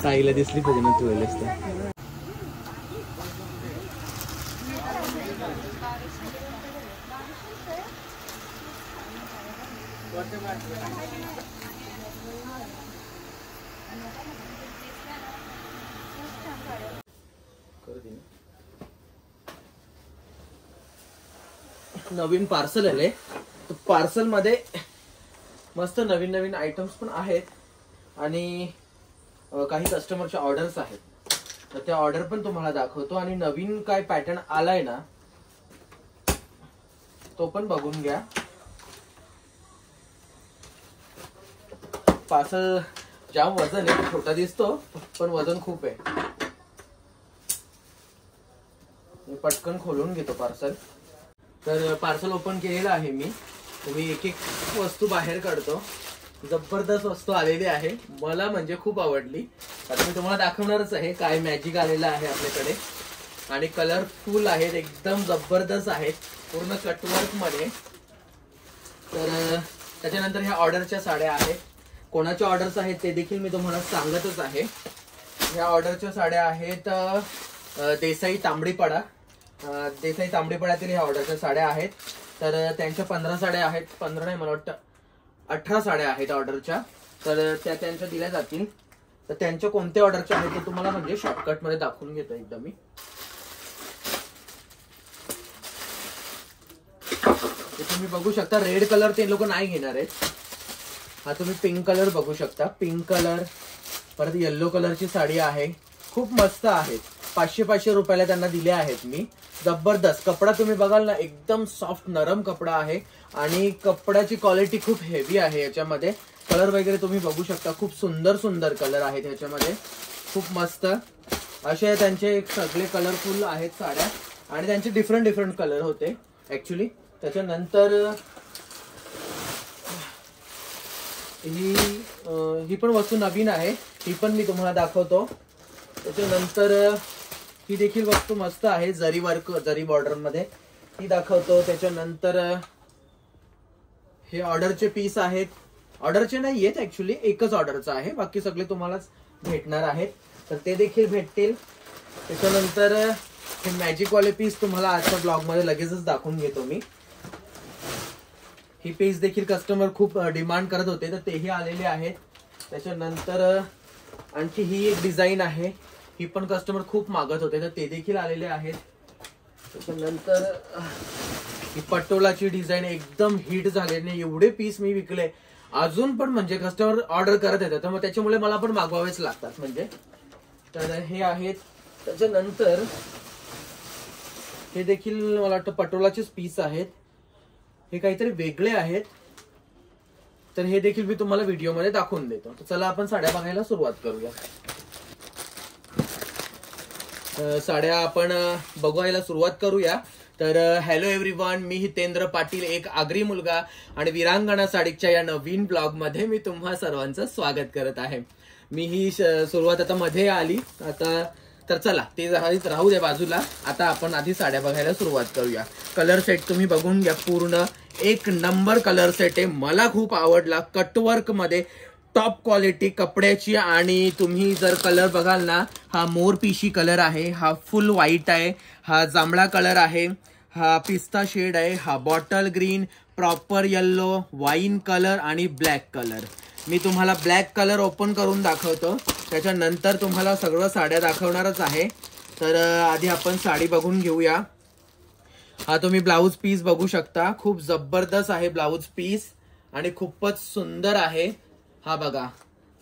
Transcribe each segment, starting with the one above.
ताईला दिसली पाहिजे ना तू. नवीन पार्सल आले. पार्सल मध्ये मस्त नवीन नवीन आयटम्स पण आहेत आणि काही कस्टमरच्या ऑर्डर्स आहेत. तर त्या ऑर्डर पण तुम्हाला दाखवतो आणि नवीन काय पॅटर्न आलाय ना तो पण बघून घ्या. पार्सल जाम वजन आहे, छोटा दिसतो पण वजन खूप आहे. मी पटकन खोलून घेतो पार्सल. तर पार्सल ओपन केलेलं आहे मी. तुम्ही एक एक वस्तू बाहेर काढतो. जबरदस्त वस्तू आलेली आहे, मला म्हणजे खूप आवडली. आता मी तुम्हाला दाखवणारच आहे काय मॅजिक आलेलं आहे आपल्याकडे. आणि कलरफुल आहेत, एकदम जबरदस्त आहेत, पूर्ण कटवर्क मध्ये. तर त्याच्यानंतर ह्या ऑर्डरच्या साड्या आहेत. कोणाच्या ऑर्डर्स आहेत ते देखील मी तुम्हाला सांगतच आहे. ह्या ऑर्डरच्या साड्या आहेत देसाई तांबडीपाडा. देसाई तांबडीपाड्यातील ह्या ऑर्डरच्या साड्या आहेत. तर त्यांच्या 15 साड्या आहेत. 15 नाही, मला वाटतं 18 साड्या आहेत ऑर्डरच्या. तर त्या त्यांच्या दिल्या जातील. तर त्यांच्या कोणत्या ऑर्डरच्या आहेत ते तुम्हाला म्हणजे शॉर्टकट मध्ये दाखवून घेतो एकदा मी. तुम्ही बघू शकता रेड कलर ते लोक नाही घेणार आहेत. हा तुम्ही पिंक कलर बघू शकता. पिंक कलर, परत येल्लो कलरची साडी आहे, खूप मस्त आहेत. 500-500 रुपयाला त्यांना दिले आहेत मी. जबरदस्त कपडा तुम्ही बघाल ना, एकदम सॉफ्ट नरम कपडा आहे आणि कपड्याची क्वालिटी खूप हेवी आहे. याच्यामध्ये कलर वगैरे तुम्ही बघू शकता, खूप सुंदर सुंदर कलर आहेत ह्याच्यामध्ये, खूप मस्त असे त्यांचे सगळे कलरफुल आहेत साड्या. आणि त्यांचे डिफरंट डिफरंट कलर होते ऍक्च्युली. त्याच्यानंतर ही पण वस्तू नवीन आहे, ही पण मी तुम्हाला दाखवतो. त्याच्यानंतर ही देखील वस्तू मस्त आहे, जरी वर्क जरी बॉर्डर मध्ये, ही दाखवतो. त्याच्यानंतर हे ऑर्डरचे पीस आहेत. ऑर्डरचे नाही आहेत ऍक्च्युली, एकच ऑर्डरचं आहे, बाकी सगळे तुम्हालाच भेटणार आहेत. तर ते देखील भेटतील. त्याच्यानंतर हे मॅजिक वाले पीस तुम्हाला आजच्या ब्लॉग मध्ये लगेचच दाखवून घेतो मी. ही पीस देखील कस्टमर खूप डिमांड करत होते, तर तेही आलेले आहेत. त्याच्यानंतर आणखी ही एक डिझाईन आहे, ही पण कस्टमर खूप मागत होते, तर ते देखील आलेले आहेत. त्याच्यानंतर ही पटोलाची डिझाईन एकदम हिट झालेली, एवढे पीस मी विकले अजून पण, म्हणजे कस्टमर ऑर्डर करत येतात, तर मग त्याच्यामुळे मला पण मागवावेच लागतात म्हणजे. तर हे आहेत. त्याच्यानंतर हे देखील मला वाटतं पटोलाचेच पीस आहेत. हे काहीतरी वेगळे आहेत, तर हे देखील मी तुम्हाला व्हिडिओ मध्ये दाखवून देतो. तर चला आपण साड्या बघायला सुरुवात करूया. साड्या आपण बघायला सुरुवात करूया. तर हॅलो एव्हरीवन, मी हितेंद्र पाटील, एक आगरी मुलगा आणि विरांगणा साडीच्या या नवीन ब्लॉग मध्ये मी तुम्हा सर्वांचं स्वागत करत आहे. मी ही सुरुवात आता मध्ये आली आता, तर चला ते राहू दे बाजूला. आता आपण आधी साड्या बघायला सुरुवात करूया. कलर सेट तुम्ही बघून घ्या, पूर्ण एक नंबर कलर सेट आहे, मला खूप आवडला. कटवर्क मध्ये टॉप क्वालिटी कपड्याची. आणि तुम्ही जर कलर बघाल ना, हा मोरपिशी कलर आहे, हा फुल व्हाईट आहे, हा जांभळा कलर आहे, हा पिस्ता शेड आहे, हा bottle green, proper yellow, wine colour आणि ब्लॅक कलर. मी तुम्हाला ब्लॅक कलर ओपन करून दाखवतो, त्याच्यानंतर तुम्हाला सगळं साड्या दाखवणारच आहे. तर आधी आपण साडी बघून घेऊया. हा तुम्ही ब्लाऊज पीस बघू शकता, खूप जबरदस्त आहे ब्लाऊज पीस आणि खूपच सुंदर आहे. हा बघा,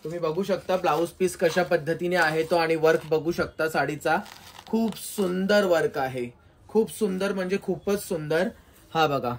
तुम्ही बघू शकता ब्लाऊज पीस कशा पद्धतीने आहे तो, आणि वर्क बघू शकता साडीचा, खूप सुंदर वर्क आहे, खूप सुंदर म्हणजे खूपच सुंदर. हा बघा,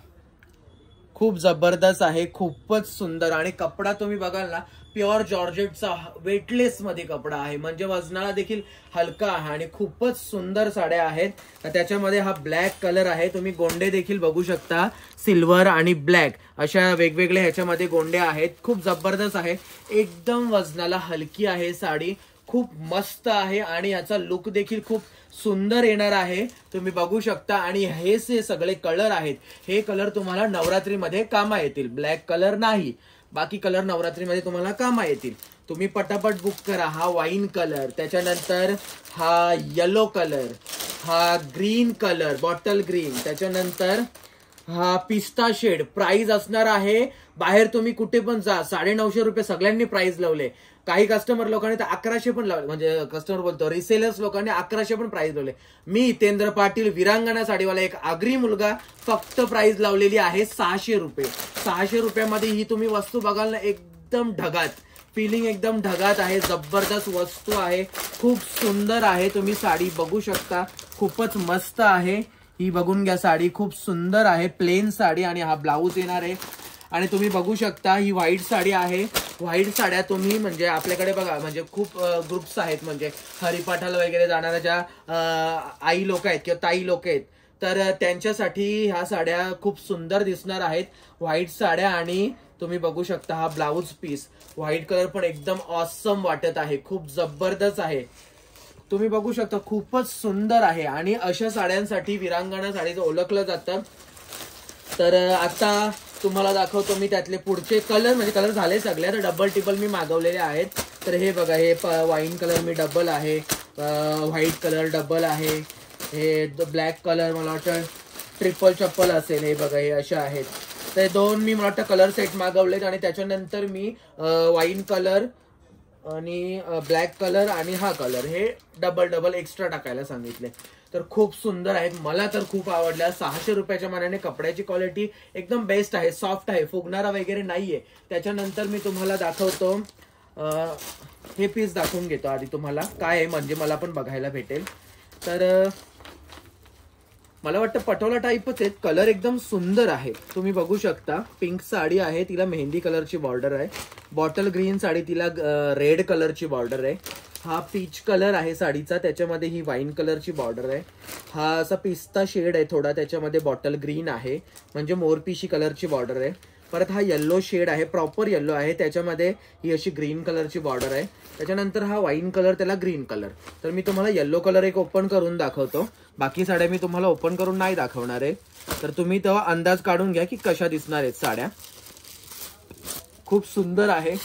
खूप जबरदस्त आहे, खूपच सुंदर. आणि कपडा तुम्ही बघाल ना, प्युअर जॉर्जेटचा वेटलेस मध्ये कपडा आहे, म्हणजे वजनाला देखील हलका आहे आणि खूपच सुंदर साड्या आहेत. त्याच्यामध्ये हा ब्लॅक कलर आहे, तुम्ही गोंडे देखील बघू शकता, सिल्वर आणि ब्लॅक अशा वेगवेगळे ह्याच्यामध्ये गोंडे आहेत. खूप जबरदस्त आहे, एकदम वजनाला हलकी आहे साडी, खूप मस्त आहे आणि याचा लुक देखील खूप सुंदर येणार आहे, तुम्ही बघू शकता। आणि हे सगळे कलर आहेत, हे कलर तुम्हाला नवरात्रीमध्ये कामा येतील। ब्लॅक कलर नाही, बाकी कलर नवरात्रीमध्ये तुम्हाला कामा येतील। तुम्ही पटापट बुक करा। हा वाईन कलर, त्याच्यानंतर हा येलो कलर, हा ग्रीन कलर बॉटल ग्रीन, त्याच्यानंतर हा पिस्ता शेड। प्राइस असणार आहे, बाहेर तुम्ही कुठे पण जा 950 रुपये सगळ्यांनी प्राइस लावले। काही कस्टमर लोकांनी तर 1100 पण लावले, म्हणजे कस्टमर बोलतो रिसेलर्स लोकांनी 1100 पण प्राइस लावले। मी हितेंद्र पाटील विरांगणा साडीवाला एक आगरी मुलगा फक्त प्राइस लावलेली आहे 600 रुपये। 600 रुपयामध्ये ही तुम्ही वस्तू बघाल ना, एकदम ढगात, फिलिंग एकदम ढगात आहे, जबरदस्त वस्तू आहे, खूप सुंदर आहे। तुम्ही साडी बघू शकता, खूपच मस्त आहे। ही बघून घ्या, साडी खूप सुंदर आहे, प्लेन साडी आणि हा ब्लाऊज येणार आहे। आणि तुम्ही बघू शकता ही व्हाईट साडी आहे। व्हाईट साड्या तुम्ही म्हणजे आपल्याकडे बघा, म्हणजे खूप ग्रुप्स आहेत, म्हणजे हरिपाठाला वगैरे जाणाऱ्या ज्या आई लोक आहेत किंवा ताई लोक आहेत, तर त्यांच्यासाठी ह्या साड्या खूप सुंदर दिसणार आहेत, व्हाईट साड्या। आणि तुम्ही बघू शकता हा ब्लाऊज पीस, व्हाईट कलर पण एकदम ऑसम वाटत आहे, खूप जबरदस्त आहे। तुम्ही बघू शकता, खूपच सुंदर आहे। आणि अशा साड्यांसाठी विरांगणा साडीचं ओळखलं जातं। तर आता तुम्हाला दाखवतो मी त्यातले पुढचे कलर, म्हणजे कलर झाले सगळे, तर डबल टिबल मी मागवलेले आहेत। तर हे बघा, हे वाईन कलर मी डबल आहे, व्हाईट कलर डबल आहे, हे ब्लॅक कलर मला वाटतं ट्रिपल चप्पल असेल, हे बघा हे अशा आहेत। तर दोन मी मला वाटतं कलर सेट मागवलेत आणि त्याच्यानंतर मी वाईन कलर आणि ब्लॅक कलर आणि हा कलर हे डबल एक्स्ट्रा टाकायला सांगितले। तर खूप सुंदर आहेत, मला तर खूप आवडल्या। 600 रुपयाच्या मानाने कपड्याची क्वालिटी एकदम बेस्ट आहे, सॉफ्ट आहे, फुगणारा वगैरे नाहीये। त्याच्यानंतर मी तुम्हाला दाखवतो, हे पीस दाखवून घेतो आधी तुम्हाला काय आहे, म्हणजे मला पण बघायला भेटेल। तर मला वाटतं पटोला टाईपच आहे, कलर एकदम सुंदर आहे। तुम्ही बघू शकता, पिंक साडी आहे, तिला मेहंदी कलरची बॉर्डर आहे, बॉटल ग्रीन साडी, तिला रेड कलरची बॉर्डर आहे, हा पीच कलर आहे साडीचा, त्याच्यामध्ये ही वाईन कलरची बॉर्डर आहे, हा असा पिस्ता शेड आहे थोडा, त्याच्यामध्ये बॉटल ग्रीन आहे, म्हणजे मोरपिशी कलरची बॉर्डर आहे। परत हा येल्लो शेड आहे, प्रॉपर येल्लो आहे, त्याच्यामध्ये ही अशी ग्रीन कलरची बॉर्डर आहे। त्याच्यानंतर हा वाईन कलर, त्याला ग्रीन कलर। तर मी तुम्हाला येल्लो कलर एक ओपन करून दाखवतो, बाकी साड्या मी तुम्हाला ओपन करून नाही दाखवणार आहे, तर तुम्ही तेव्हा अंदाज काढून घ्या की कशा दिसणार आहेत साड्या। खूप सुंदर आहे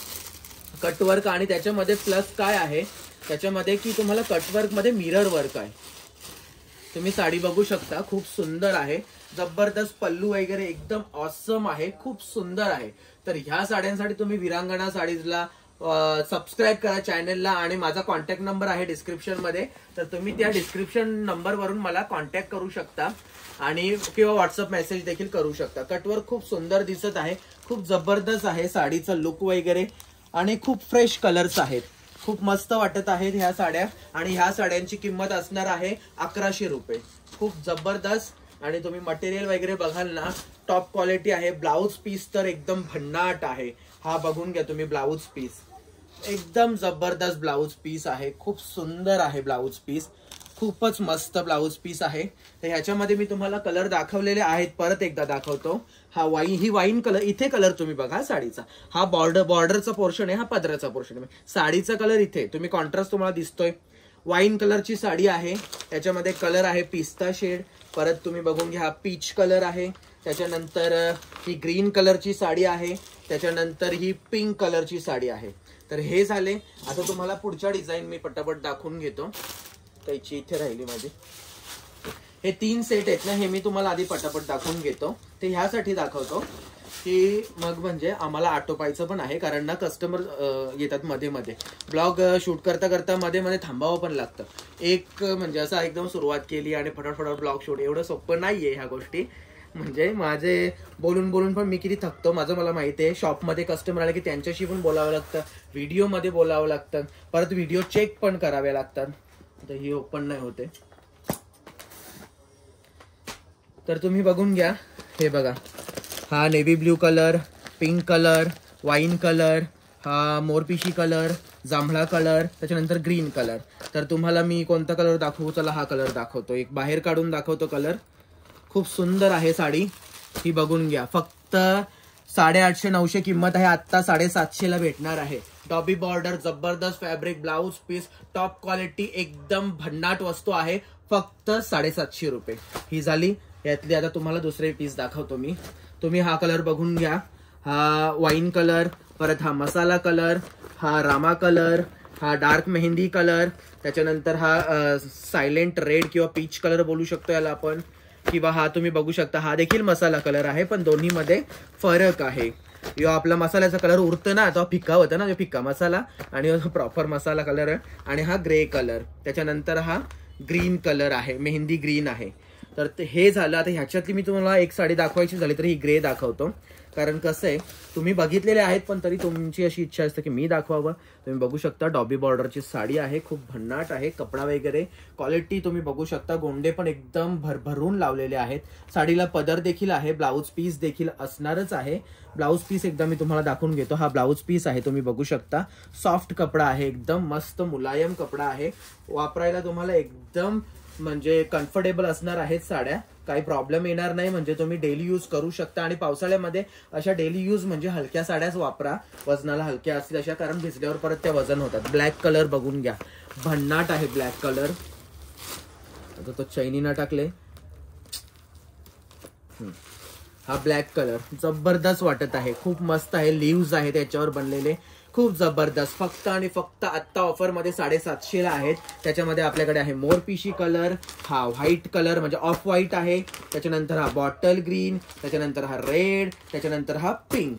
कटवर्क, आणि त्याच्यामध्ये प्लस काय आहे त्याच्यामध्ये की तुम्हाला कटवर्क मध्ये मिरर वर्क आहे। तुम्ही साडी बघू शकता, खूप सुंदर आहे, जबरदस्त पल्लू वगैरे एकदम ऑसम आहे, खूप सुंदर आहे। तर ह्या साड्यांसाठी तुम्ही विरांगणा साडीजला सबस्क्राईब करा चॅनलला, आणि माझा कॉन्टॅक्ट नंबर आहे डिस्क्रिप्शन मध्ये, तर तुम्ही त्या डिस्क्रिप्शन नंबर वरून मला कॉन्टॅक्ट करू शकता आणि किंवा व्हॉट्सअप मेसेज देखील करू शकता। कटवर्क खूप सुंदर दिसत आहे, खूप जबरदस्त आहे साडीचा लुक वगैरे, आणि खूप फ्रेश कलर्स आहेत, खूप मस्त वाटत आहेत ह्या साड्या। आणि ह्या साड्यांची किंमत असणार आहे 1100 रुपये, खूप जबरदस्त। आणि तुम्ही मटेरियल वगैरे बघाल ना, टॉप क्वालिटी आहे। ब्लाऊज पीस तर एकदम भन्नाट आहे, हा बघून घ्या तुम्ही, ब्लाऊज पीस एकदम जबरदस्त ब्लाऊज पीस आहे, खूप सुंदर आहे ब्लाऊज पीस, खूपच मस्त ब्लाऊज पीस आहे। तर ह्याच्यामध्ये मी तुम्हाला कलर दाखवलेले आहेत, परत एकदा दाखवतो। हा ही वाईन कलर, इथे कलर तुम्ही बघा साडीचा, हा बॉर्डरचा पोर्शन आहे, हा पदराचा पोर्शन आहे, साडीचा कलर इथे तुम्ही कॉन्ट्रास्ट तुम्हाला दिसतोय। वाईन कलरची साडी आहे, त्याच्यामध्ये कलर आहे पिस्ता शेड, परत तुम्ही बघून घ्या पीच कलर आहे, त्याच्यानंतर ही ग्रीन कलरची साडी आहे, त्याच्यानंतर ही पिंक कलरची साडी आहे। तर हे झाले, आता तुम्हाला पुढच्या डिझाईन मी पटापट दाखवून घेतो, त्याची इथे राहिली माझी। हे 3 सेट आहेत ना, हे मी तुम्हाला आधी पटापट दाखवून घेतो। ते ह्यासाठी दाखवतो की मग म्हणजे आम्हाला आटोपायचं पण आहे, कारण ना कस्टमर येतात मध्ये मध्ये, ब्लॉग शूट करता करता मध्ये मध्ये थांबावं पण लागतं। एक म्हणजे असं एकदम सुरुवात केली आणि फटाफट ब्लॉग शूट, एवढं सोपं नाहीये ह्या गोष्टी। म्हणजे माझे बोलून पण मी किती थकतो, माझं मला माहिती आहे। शॉपमध्ये कस्टमर आले की त्यांच्याशी पण बोलावं लागतं, व्हिडिओमध्ये बोलावं लागतं, परत व्हिडिओ चेक पण करावे लागतात। तर ही ओपन नाही होते, तर तुम्ही बघून घ्या। हे बघा, हा navy blue colour, pink colour, wine colour, हा मोरपिशी कलर, जांभळा कलर, त्याच्यानंतर ग्रीन कलर। तर तुम्हाला मी कोणता कलर दाखवू, चला हा कलर दाखवतो, एक बाहेर काढून दाखवतो कलर। खूप सुंदर आहे साडी, ही बघून घ्या। फक्त 850-900 किंमत आहे, आता 750 ला भेटणार आहे। डॉबी बॉर्डर, जबरदस्त fabric, blouse piece, top quality, एकदम भन्नाट वस्तू आहे. फक्त 750 रुपये ही झाली. यातली आता तुम्हाला दुसरे पीस दाखवतो मी. तुम्ही हा कलर बघून घ्या. हा वाईन कलर, परत हा मसाला कलर, हा रामा कलर, हा डार्क मेहंदी कलर, त्याच्यानंतर हा सायलेंट रेड किंवा पीच कलर बोलू शकतो याला आपण, किंवा हा तुम्ही बघू शकता हा देखील मसाला कलर आहे, पण दोन्ही मध्ये फरक आहे. यो आपला मसाल्याचा कलर उरतो ना, तो फिक्का होता ना, जो फिक्का मसाला, आणि प्रॉपर मसाला कलर आहे. आणि हा ग्रे कलर, त्याच्यानंतर हा ग्रीन कलर आहे, मेहंदी ग्रीन आहे. तर हे झालं. आता ह्याच्यातली मी तुम्हाला एक साडी दाखवायची झाली तर ही ग्रे दाखवतो, कारण कसं आहे तुम्ही बघितलेले आहेत पण तरी तुमची अशी इच्छा असते की मी दाखवावं. तुम्ही बघू शकता डॉबी बॉर्डरची साडी आहे, खूप भन्नाट आहे. कपडा वगैरे क्वालिटी तुम्ही बघू शकता, गोंडे पण एकदम भरभरून लावलेले आहेत. साडीला पदर देखील आहे, ब्लाऊज पीस देखील असणारच आहे. ब्लाऊज पीस एकदा मी तुम्हाला दाखवून घेतो. हा ब्लाऊज पीस आहे, तुम्ही बघू शकता. सॉफ्ट कपडा आहे, एकदम मस्त मुलायम कपडा आहे. वापरायला तुम्हाला एकदम म्हणजे कम्फर्टेबल असणार आहेत साड्या, काही प्रॉब्लेम येणार नाही. म्हणजे तुम्ही डेली यूज करू शकता. आणि पावसाळ्यामध्ये अशा डेली यूज म्हणजे हलक्या साड्याच वापरा, वजनाला हलक्या असतील अशा, कारण भिजल्यावर परत त्या वजन होतात. ब्लॅक कलर बघून घ्या, भन्नाट आहे ब्लॅक कलर. आता तो चैनीना टाकले. हा ब्लॅक कलर जबरदस्त वाटत आहे, खूप मस्त आहे. लीव्ज आहे त्याच्यावर बनलेले, खूप जबरदस्त. फक्त आणि फक्त आत्ता ऑफर मध्ये 750 ला आहेत. त्याच्यामध्ये आपल्याकडे आहे मोरपिशी कलर, हा व्हाईट कलर म्हणजे ऑफ व्हाईट आहे, त्याच्यानंतर हा बॉटल ग्रीन, त्याच्यानंतर हा रेड, त्याच्यानंतर हा पिंक.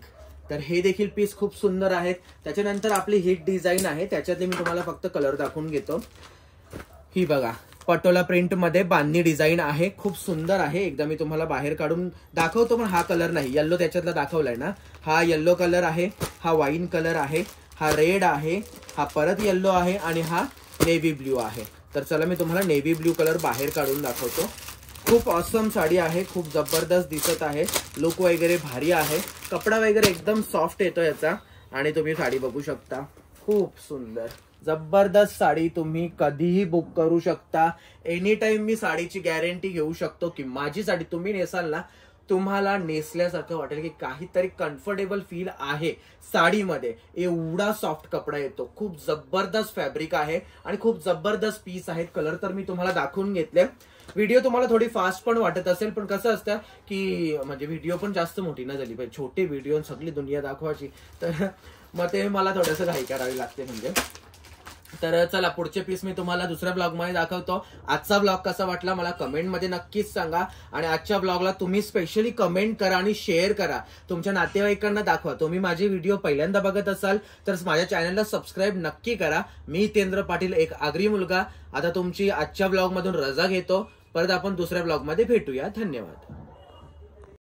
तर हे देखील पीस खूप सुंदर आहेत. त्याच्यानंतर आपली हिट डिझाईन आहे, त्याच्यातले मी तुम्हाला फक्त कलर दाखवून घेतो. ही बघा, पटोला प्रिंट मध्ये बांधणी डिझाईन आहे, खूप सुंदर आहे. एकदा मी तुम्हाला बाहेर काढून दाखवतो, पण हा कलर नाही, येल्लो त्याच्यातला दाखवलाय ना, हा येल्लो कलर आहे, हा वाईन कलर आहे, हा रेड आहे, हा परत येल्लो आहे, आणि हा नेव्ही ब्ल्यू आहे. तर चला मी तुम्हाला नेव्ही ब्ल्यू कलर बाहेर काढून दाखवतो. खूप ऑसम साडी आहे, खूप जबरदस्त दिसत आहे. लुक वगैरे भारी आहे, कपडा वगैरे एकदम सॉफ्ट येतो याचा. आणि तुम्ही साडी बघू शकता, खूप सुंदर जबरदस्त साडी. तुम्ही कधीही बुक करू शकता, एनी टाइम. मी साडीची गॅरंटी घेऊ शकतो की माझी साडी तुम्ही नेसाल ना, तुम्हाला नेसल्यासारखं वाटेल की काहीतरी कम्फर्टेबल फील आहे साडीमध्ये. एवढा सॉफ्ट कपडा येतो, खूप जबरदस्त फॅब्रिक आहे आणि खूप जबरदस्त पीस आहेत. कलर तर मी तुम्हाला दाखवून घेतले. व्हिडिओ तुम्हाला थोडी फास्ट पण वाटत असेल, पण कसं असतं की म्हणजे व्हिडिओ पण जास्त मोठी न झाली पाहिजे, छोटे व्हिडिओ सगळी दुनिया दाखवायची, तर मग ते मला थोडंसं घाई करावी लागते म्हणजे. तर चला पुढचे पीस मी तुम्हाला दुसऱ्या ब्लॉग मध्ये दाखवतो. आजचा ब्लॉग कसा वाटला मला कमेंट मध्ये नक्कीच सांगा. आणि आजच्या ब्लॉगला तुम्ही स्पेशली कमेंट करा आणि शेअर करा, तुमच्या नातेवाईकांना दाखवा. तुम्ही माझे व्हिडिओ पहिल्यांदा बघत असाल तर माझ्या चॅनलला सबस्क्राईब नक्की करा. मी हितेंद्र पाटील, एक आगरी मुलगा, आता तुमची आजच्या ब्लॉग मधून रजा घेतो. परत आपण दुसऱ्या ब्लॉग मध्ये भेटूया. धन्यवाद.